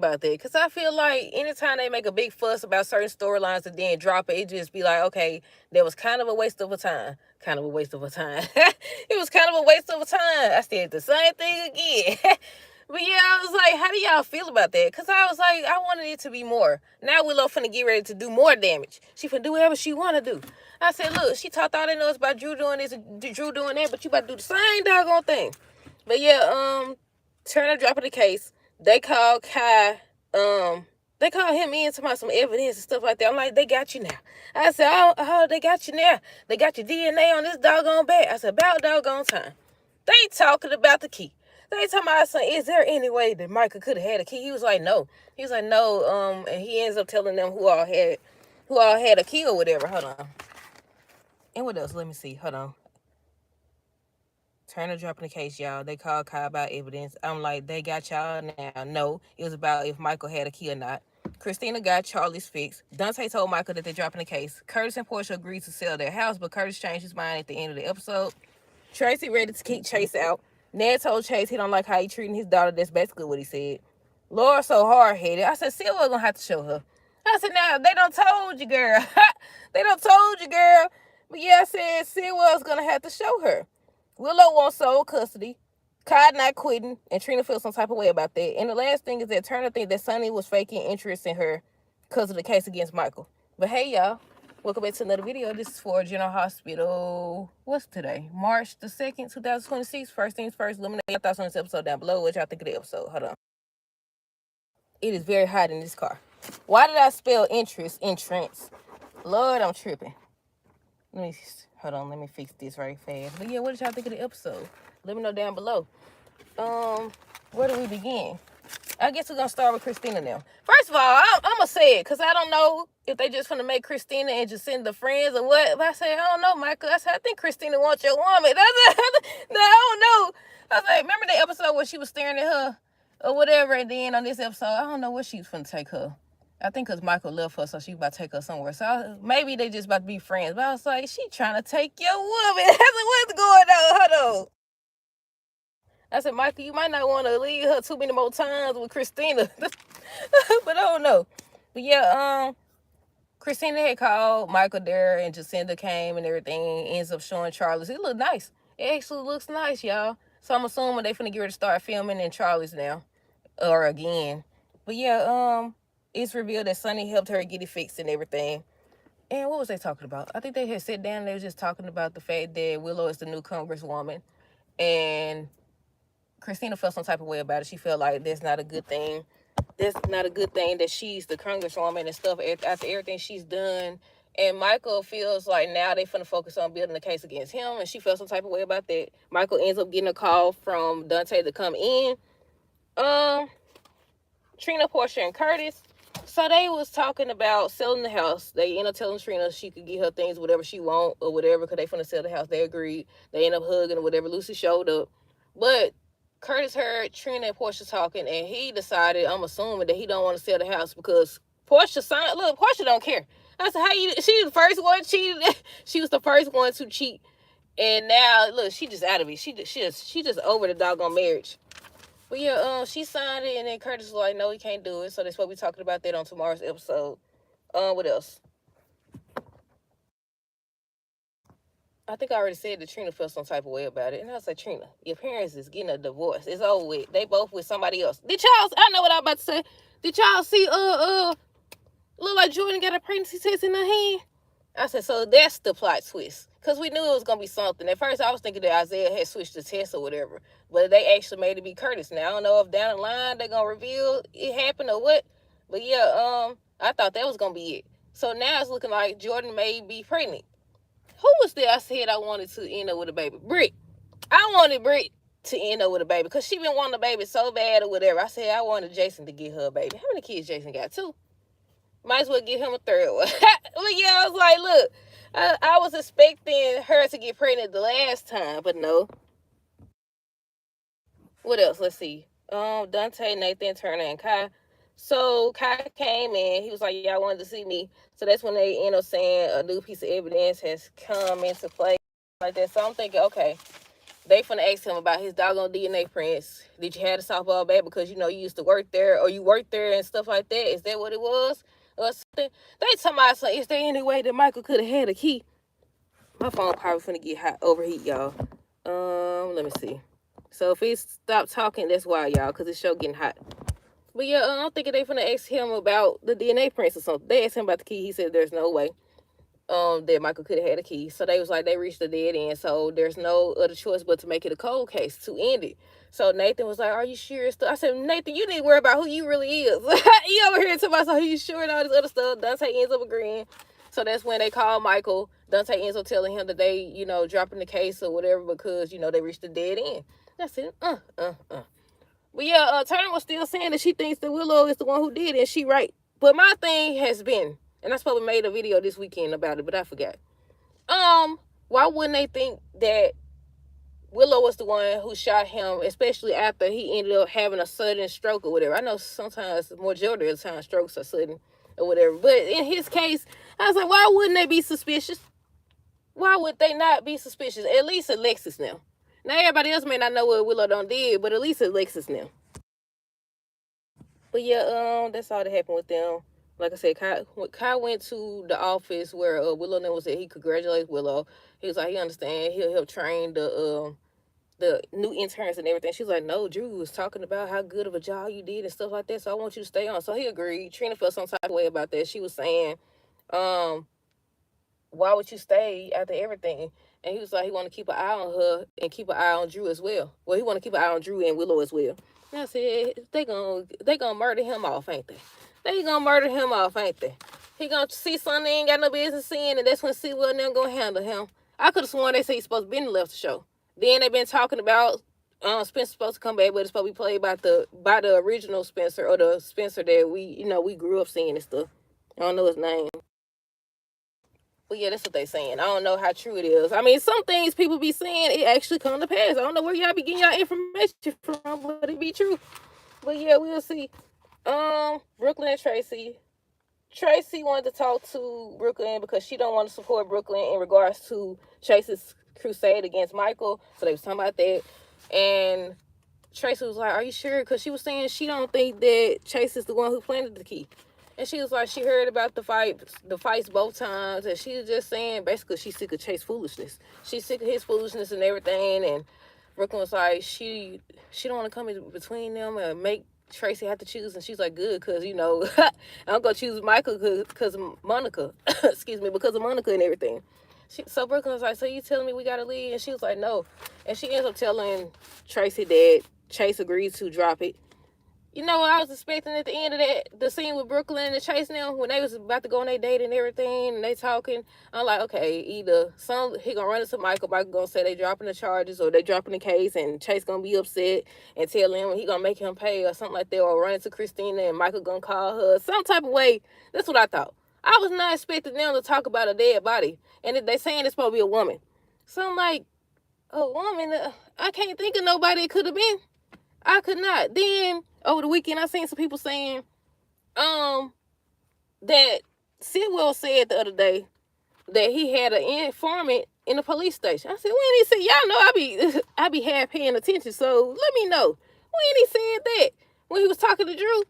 about that, because I feel like anytime they make a big fuss about certain storylines and then drop it, it just be like, okay, that was kind of a waste of a time. Kind of a waste of a time. It was kind of a waste of a time. I said the same thing again. But yeah, I was like, how do y'all feel about that? Because I was like, I wanted it to be more. Now Willow finna get ready to do more damage. She finna do whatever she wanna do. I said, look, she talked all they know is about Drew doing this and Drew doing that, but you about to do the same doggone thing. But yeah, Turner dropping the case. They called Kai, they called him in to find some evidence and stuff like that. I'm like, they got you now. I said, oh, they got you now. They got your DNA on this doggone bag. I said, about doggone time. They talking about the key. They talking about, saying, is there any way that Michael could have had a key? He was like, no. He was like, no. And he ends up telling them who all had a key or whatever. Hold on. And what else? Let me see. Hold on. Turner dropping the case, y'all. They called Kai about evidence. I'm like, they got y'all now. No, it was about if Michael had a key or not. Christina got Charlie's fix. Dante told Michael that they're dropping the case. Curtis and Portia agreed to sell their house, but Curtis changed his mind at the end of the episode. Tracy ready to kick Chase out. Ned told Chase he don't like how he treating his daughter. That's basically what he said. Laura so hard-headed. I said, Silver gonna have to show her. I said, now, they don't told you, girl. They don't told you, girl. But yeah, I said, Silver's gonna have to show her. Willow wants sole custody. Kai not quitting, and Trina feels some type of way about that. And the last thing is that Turner thinks that Sonny was faking interest in her because of the case against Michael. But hey, y'all. Welcome back to another video. This is for General Hospital. What's today? March the 2nd, 2026. First things first, let me know your thoughts on this episode down below. What y'all think of the episode? Hold on. It is very hot in this car. Why did I spell interest in trance? Lord, I'm tripping. Hold on, let me fix this right fast. But yeah, what did y'all think of the episode? Let me know down below. Where do we begin? I guess we're gonna start with Christina now. First of all, I'm gonna say it because I don't know if they just gonna make Christina and just send the friends or what. But I say, I don't know, Michael. I said, I think Christina wants your woman. I said, no, I don't know. I was like, remember the episode where she was staring at her or whatever, and then on this episode, I don't know where she's gonna take her. I think because Michael left her, so she about to take her somewhere. So maybe they just about to be friends. But I was like, she trying to take your woman. I said, what's going on? Hold on. I said, Michael, you might not want to leave her too many more times with Christina. But I don't know. But yeah, Christina had called Michael there, and Jacinda came and everything. Ends up showing Charlie's. It looked nice. It actually looks nice, y'all. So I'm assuming they finna get ready to start filming in Charlie's now. Or again. But yeah, it's revealed that Sonny helped her get it fixed and everything. And what was they talking about? I think they had sat down and they were just talking about the fact that Willow is the new congresswoman. And Christina felt some type of way about it. She felt like that's not a good thing. That's not a good thing that she's the congresswoman and stuff after everything she's done. And Michael feels like now they finna focus on building a case against him, and she felt some type of way about that. Michael ends up getting a call from Dante to come in. Trina, Portia, and Curtis. So they was talking about selling the house. They ended up telling Trina she could get her things, whatever she want or whatever, because they finna sell the house. They agreed. They ended up hugging or whatever. Lucy showed up. But Curtis heard Trina and Portia talking, and he decided, I'm assuming, that he don't want to sell the house because Portia signed. Look, Portia don't care. I said, how you? She was the first one cheated. She was the first one to cheat, and now look, she just out of it. She just over the doggone marriage. But yeah, she signed it, and then Curtis was like, no, he can't do it. So that's what we're talking about that on tomorrow's episode. What else? I think I already said that Trina felt some type of way about it. And I was like, Trina, your parents is getting a divorce. It's over with. They both with somebody else. Did y'all, I know what I'm about to say. Did y'all see, look like Jordan got a pregnancy test in her hand? I said, so that's the plot twist. Because we knew it was going to be something. At first, I was thinking that Isaiah had switched the test or whatever. But they actually made it be Curtis. Now, I don't know if down the line they're going to reveal it happened or what. But yeah, I thought that was going to be it. So now it's looking like Jordan may be pregnant. Who was there I said I wanted to end up with a baby? Britt. I wanted Britt to end up with a baby because she been wanting a baby so bad or whatever. I said I wanted Jason to get her a baby. How many kids Jason got? 2. Might as well give him a 3rd one. But yeah, I was like, look, I was expecting her to get pregnant the last time, but no. What else? Let's see. Dante, Nathan, Turner, and Kai. So Kai came in. He was like, y'all wanted to see me. So that's when they end up saying a new piece of evidence has come into play like that. So I'm thinking, okay, they finna ask him about his doggone DNA prints. Did you have the softball bat because you know you used to work there or you worked there and stuff like that? Is that what it was? Or something? They talking about, so is there any way that Michael could have had a key? My phone probably finna get hot, overheat, y'all. Let me see. So if it stopped talking, that's why, y'all, because it's show getting hot. But yeah, I'm thinking they finna ask him about the DNA prints or something. They asked him about the key. He said there's no way that Michael could have had a key. So they was like, they reached a dead end. So there's no other choice but to make it a cold case to end it. So Nathan was like, are you sure? I said, Nathan, you need to worry about who you really is. You over here talking about, so you sure and all this other stuff. Dante ends up agreeing. So that's when they call Michael. Dante ends up telling him that they, you know, dropping the case or whatever because, you know, they reached a dead end. That's it. But yeah, Turner was still saying that she thinks that Willow is the one who did it, and she right. But my thing has been, and I supposed to made a video this weekend about it, but I forgot. Why wouldn't they think that Willow was the one who shot him, especially after he ended up having a sudden stroke or whatever? I know sometimes, majority of the time, strokes are sudden or whatever. But in his case, I was like, why wouldn't they be suspicious? Why would they not be suspicious? At least Alexis now. Now everybody else may not know what Willow done did, but at least Alexis now. But yeah, that's all that happened with them. Like I said, Kai went to the office where Willow was at. He congratulated Willow. He was like, he understand. He'll help train the new interns and everything. She's like, no, Drew was talking about how good of a job you did and stuff like that. So I want you to stay on. So he agreed. Trina felt some type of way about that. She was saying, why would you stay after everything? And he was like, he want to keep an eye on her and keep an eye on Drew as well. Well, he want to keep an eye on Drew and Willow as well. And I said, they gonna murder him off, ain't they? They gonna murder him off, ain't they? He gonna see something he ain't got no business seeing, and that's when Sewell and them gonna handle him. I could have sworn they said he's supposed to be in the left the show. Then they been talking about Spencer's supposed to come back, but it's supposed to be played by the original Spencer, or the Spencer that we grew up seeing and stuff. I don't know his name. But yeah, that's what they saying. I don't know how true it is. I mean, some things people be saying, it actually come to pass. I don't know where y'all be getting y'all information from, but it be true. But yeah, we'll see. Brooklyn and Tracy. Tracy wanted to talk to Brooklyn because she don't want to support Brooklyn in regards to Chase's crusade against Michael. So they was talking about that. And Tracy was like, are you sure? Because she was saying she don't think that Chase is the one who planted the key. And she was like, she heard about the fights both times, and she was just saying, basically, she's sick of Chase's foolishness. She's sick of his foolishness and everything. And Brooklyn was like, she don't want to come in between them and make Tracy have to choose. And she's like, good, because, you know, I'm going to choose Michael because of Monica. Excuse me, because of Monica and everything. So Brooklyn was like, so you telling me we got to leave? And she was like, no. And she ends up telling Tracy that Chase agreed to drop it. You know what I was expecting at the end of the scene with Brooklyn and Chase now, when they was about to go on their date and everything, and they talking, I'm like, okay, either he gonna run into Michael gonna say they dropping the charges or they dropping the case, and Chase gonna be upset and tell him he gonna make him pay or something like that, or run into Christina and Michael gonna call her some type of way. That's what I thought. I was not expecting them to talk about a dead body, and they saying it's supposed to be a woman. So I'm like, a woman? I can't think of nobody it could have been. I could not. Then over the weekend, I seen some people saying, that Sidwell said the other day that he had an informant in the police station. I said, when he said, y'all know I be half paying attention, so let me know. When he said that, when he was talking to Drew,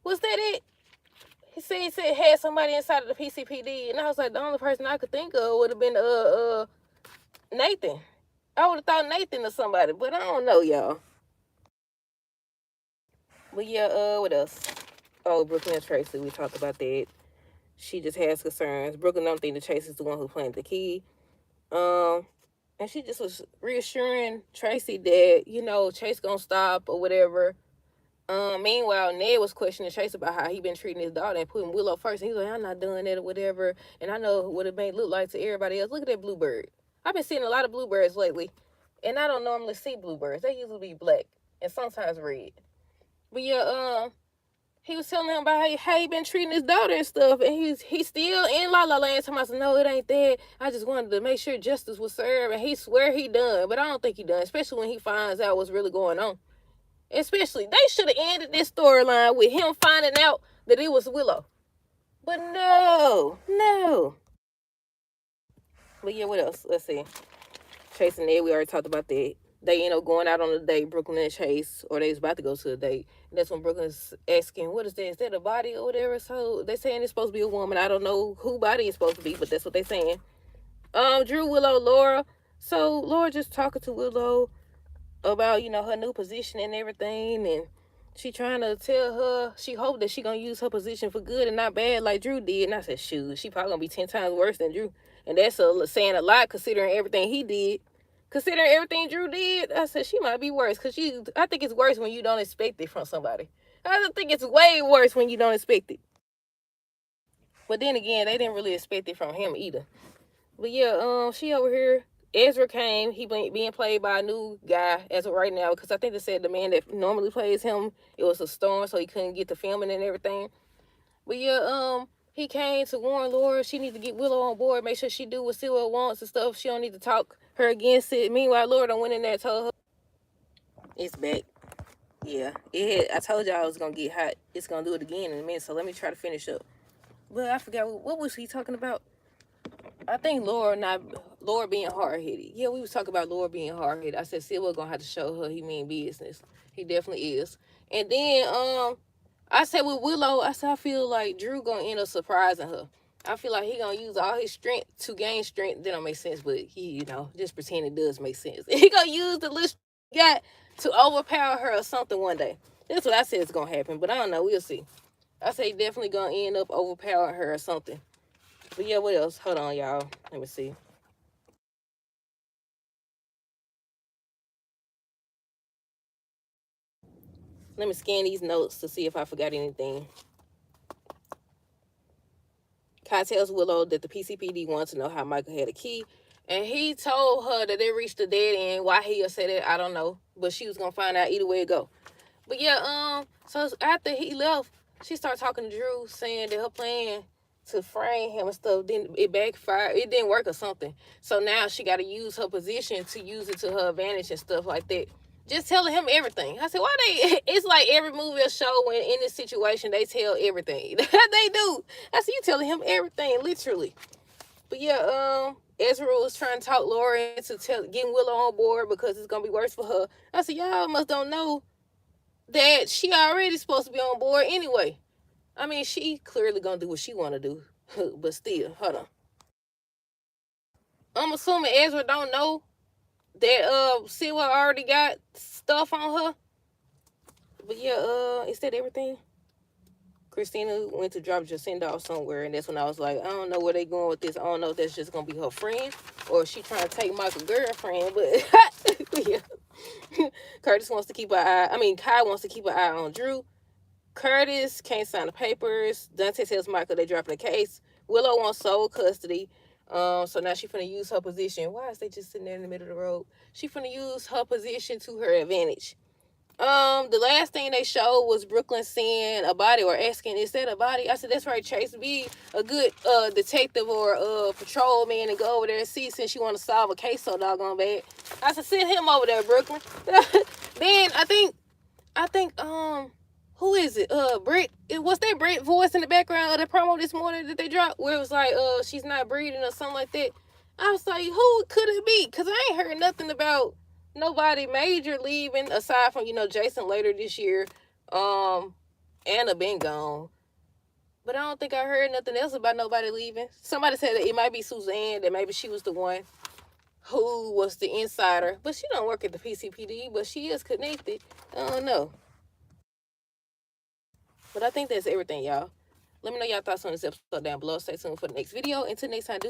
was that it? He said had somebody inside of the PCPD, and I was like, the only person I could think of would have been Nathan. I would have thought Nathan or somebody, but I don't know, y'all. But yeah, what else? Oh, Brooklyn and Tracy, we talked about that. She just has concerns. Brooklyn don't think that Tracy is the one who planted the key. And she just was reassuring Tracy that, you know, Chase gonna stop or whatever. Meanwhile, Ned was questioning Chase about how he been treating his daughter and putting Willow first. And he was like, I'm not doing that or whatever. And I know what it may look like to everybody else. Look at that bluebird. I've been seeing a lot of bluebirds lately. And I don't normally see bluebirds. They usually be black and sometimes red. But yeah, he was telling him about how he been treating his daughter and stuff, and he's still in La La Land talking about, no, it ain't that. I just wanted to make sure justice was served, and he swear he done, but I don't think he done, especially when he finds out what's really going on. Especially, they should have ended this storyline with him finding out that it was Willow. But no. But yeah, what else? Let's see. Chase and Ned, we already talked about that. They end up going out on a date, Brooklyn and Chase, or they was about to go to a date. And that's when Brooklyn's asking, what is that? Is that a body or whatever? So they saying it's supposed to be a woman. I don't know who body it's supposed to be, but that's what they saying. Drew, Willow, Laura. So Laura just talking to Willow about, her new position and everything, and she trying to tell her she hope that she gonna use her position for good and not bad like Drew did. And I said, shoot, she probably gonna be 10 times worse than Drew. And that's saying a lot considering everything he did. Considering everything Drew did, I said she might be worse. I think it's worse when you don't expect it from somebody. I think it's way worse when you don't expect it. But then again, they didn't really expect it from him either. But yeah, she over here. Ezra came. He being played by a new guy as of right now, because I think they said the man that normally plays him, it was a storm, so he couldn't get to filming and everything. But yeah, he came to warn Laura she needs to get Willow on board, make sure she do what Sylvia wants and stuff. She don't need to talk her against it. Meanwhile, Laura done went in there and told her it's back. Yeah, I told y'all I was gonna get hot. It's gonna do it again in a minute. So let me try to finish up. But I forgot what was he talking about. I think Laura being hard-headed. Yeah, we was talking about Laura being hard-headed. I said Sylvia gonna have to show her he mean business. He definitely is. And then I said with Willow, I feel like Drew gonna end up surprising her. I feel like he gonna use all his strength to gain strength. That don't make sense, but he, just pretend it does make sense. He gonna use the little he got to overpower her or something one day. That's what I said is gonna happen, but I don't know. We'll see. I say he definitely gonna end up overpowering her or something. But yeah, what else? Hold on, y'all. Let me see. Let me scan these notes to see if I forgot anything. Kai tells Willow that the PCPD wants to know how Michael had a key. And he told her that they reached the dead end. Why he said it, I don't know. But she was going to find out either way it go. But yeah, so after he left, she started talking to Drew, saying that her plan to frame him and stuff, then it backfired. It didn't work or something. So now she got to use her position to use it to her advantage and stuff like that. Just telling him everything. I said, why it's like every movie or show when in this situation, they tell everything. They do. I said, you telling him everything, literally. But yeah, Ezra was trying to talk Laura into getting Willow on board because it's going to be worse for her. I said, y'all must don't know that she already supposed to be on board anyway. I mean, she clearly going to do what she want to do. But still, hold on. I'm assuming Ezra don't know that Sylvia already got stuff on her. But yeah, is that everything? Christina went to drop Jacinda off somewhere, and that's when I was like, I don't know where they going with this. I don't know if that's just gonna be her friend or if she trying to take Michael's girlfriend. But yeah, Kai wants to keep an eye on Drew. Curtis can't sign the papers. Dante tells Michael they dropping the case. Willow wants sole custody. So now she finna use her position. Why is they just sitting there in the middle of the road? She finna use her position to her advantage. The last thing they showed was Brooklyn seeing a body or asking, is that a body? I said, that's right, Chase. Be a good detective or patrolman and go over there and see, since you want to solve a case so doggone bad. I said, send him over there, Brooklyn. Then I think who is it? Britt. Was that Britt voice in the background of the promo this morning that they dropped, where it was like, she's not breathing or something like that? I was like, who could it be? Because I ain't heard nothing about nobody major leaving aside from, Jason later this year. Anna been gone. But I don't think I heard nothing else about nobody leaving. Somebody said that it might be Suzanne, that maybe she was the one who was the insider. But she don't work at the PCPD, but she is connected. I don't know. But I think that's everything, y'all. Let me know y'all thoughts on this episode down below. Stay tuned for the next video. Until next time, do